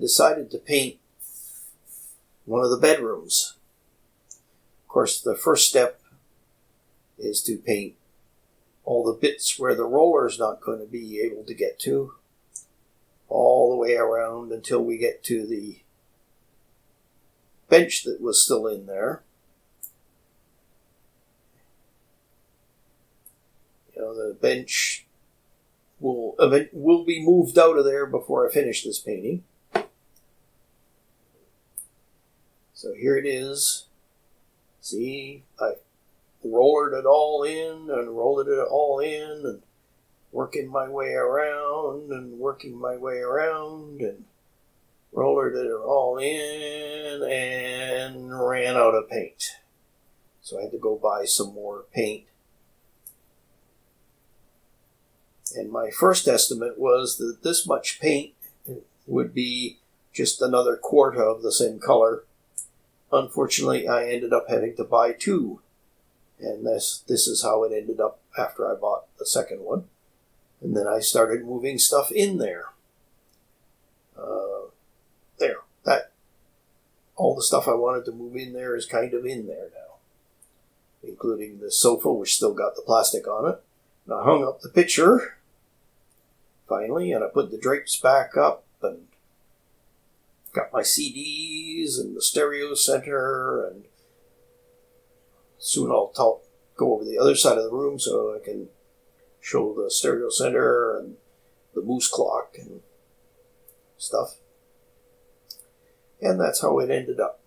decided to paint one of the bedrooms. Of course, the first step is to paint all the bits where the roller is not going to be able to get to, all the way around until we get to the bench that was still in there. The bench will be moved out of there before I finish this painting. So here it is. See, I rolled it all in and rolled it all in and working my way around and working my way around and rolled it all in and ran out of paint. So I had to go buy some more paint. And my first estimate was that this much paint would be just another quart of the same color. Unfortunately, I ended up having to buy 2. And this is how it ended up after I bought the second one. And then I started moving stuff in there. All the stuff I wanted to move in there is kind of in there now. Including the sofa, which still got the plastic on it. And I hung up the picture, finally, and I put the drapes back up and got my CDs and the stereo center, and soon I'll go over the other side of the room so I can show the stereo center and the moose clock and stuff. And that's how it ended up.